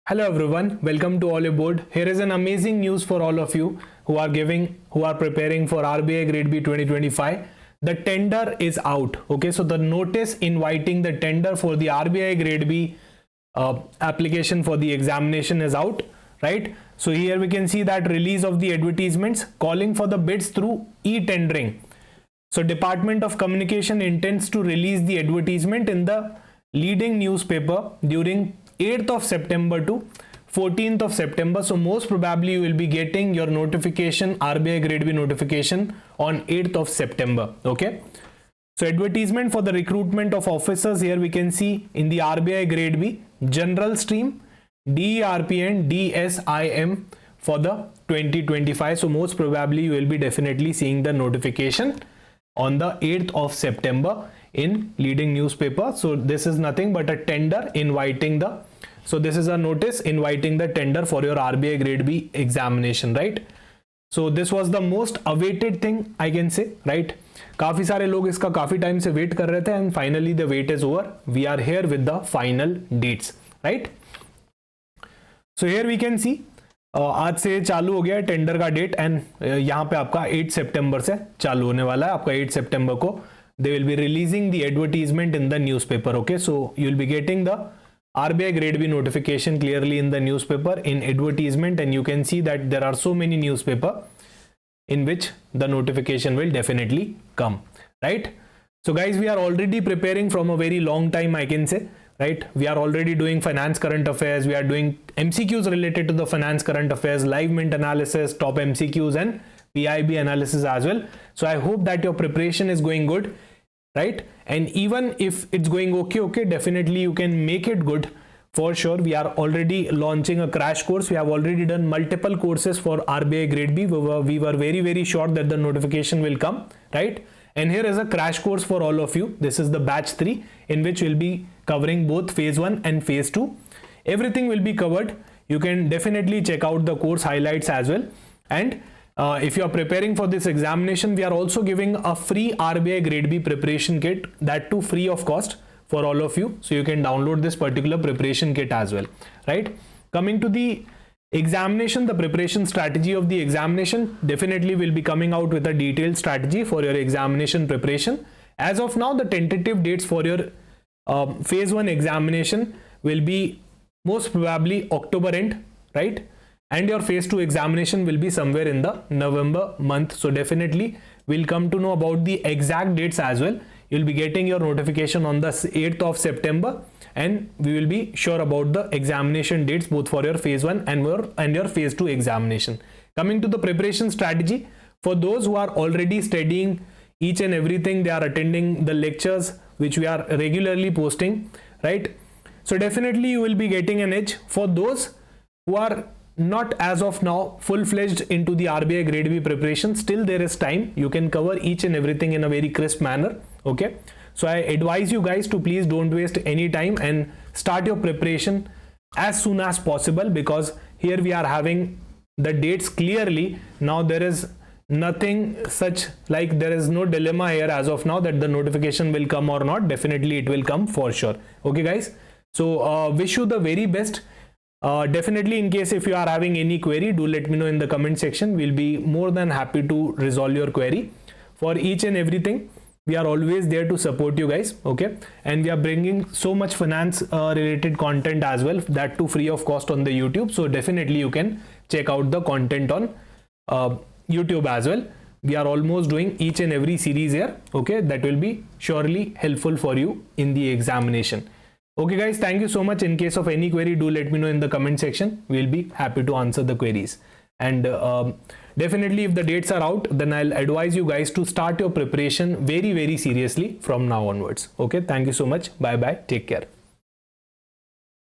Hello everyone, welcome to all aboard. Here is an amazing news for all of you who are preparing for RBI Grade B 2025. The tender is out. Okay, so the notice inviting the tender for the RBI Grade B application for the examination is out, right? So here we can see that release of the advertisements calling for the bids through e-tendering. So Department of Communication intends to release the advertisement in the leading newspaper during 8th of September to 14th of September. So most probably you will be getting your notification, RBI Grade B notification on 8th of September. Okay. So advertisement for the recruitment of officers, here we can see in the RBI Grade B general stream, DERP and DSIM for the 2025. So most probably you will be definitely seeing the notification on the 8th of September in leading newspaper. So this is nothing but a tender inviting this is a notice inviting the tender for your RBI Grade B examination, right? So this was the most awaited thing I can say, right? काफी सारे लोग इसका काफी time से wait कर रहे थे and finally the wait is over. We are here with the final dates, right? So here we can see आज से चालू हो गया है टेंडर का डेट एंड यहाँ पे आपका 8 सितंबर से चालू होने वाला है. आपका 8 सितंबर को they will be releasing the advertisement in the newspaper. Okay, so you will be getting the RBI Grade B notification clearly in the newspaper in advertisement, and you can see that there are so many newspaper in which the notification will definitely come, right? So guys, we are already preparing from a very long time, I can say, right? We are already doing finance current affairs, we are doing MCQs related to the finance current affairs, live mint analysis, top MCQs and PIB analysis as well. So I hope that your preparation is going good, right? And even if it's going okay, definitely you can make it good for sure. We are already launching a crash course. We have already done multiple courses for RBI Grade B. We were very sure that the notification will come, right? And here is a crash course for all of you. This is the batch 3 in which we'll be covering both phase 1 and phase 2. Everything will be covered. You can definitely check out the course highlights as well. And if you are preparing for this examination, we are also giving a free RBI Grade B preparation kit, that too free of cost for all of you. So you can download this particular preparation kit as well, right? Coming to the examination, the preparation strategy of the examination, definitely will be coming out with a detailed strategy for your examination preparation. As of now, the tentative dates for your phase 1 examination will be most probably October end, right? And your phase 2 examination will be somewhere in the November month. So definitely we'll come to know about the exact dates as well. You'll be getting your notification on the 8th of September, and we will be sure about the examination dates both for your phase 1 and your phase 2 examination. Coming to the preparation strategy, for those who are already studying each and everything, they are attending the lectures which we are regularly posting, right? So definitely you will be getting an edge. For those who are not as of now full-fledged into the RBI Grade B preparation, still there is time. You can cover each and everything in a very crisp manner. Okay, so I advise you guys to please don't waste any time and start your preparation as soon as possible, because here we are having the dates clearly. Now there is nothing such like there is no dilemma here as of now that the notification will come or not. Definitely it will come for sure. Okay guys, so wish you the very best. Definitely, in case if you are having any query, do let me know in the comment section. We'll be more than happy to resolve your query. For each and everything, we are always there to support you guys. Okay, and we are bringing so much finance related content as well, that too free of cost on the YouTube. So definitely you can check out the content on YouTube as well. We are almost doing each and every series here. Okay, that will be surely helpful for you in the examination. Okay guys, thank you so much. In case of any query, do let me know in the comment section. We'll be happy to answer the queries. And definitely if the dates are out, then I'll advise you guys to start your preparation very seriously from now onwards. Okay, thank you so much. Bye bye. Take care.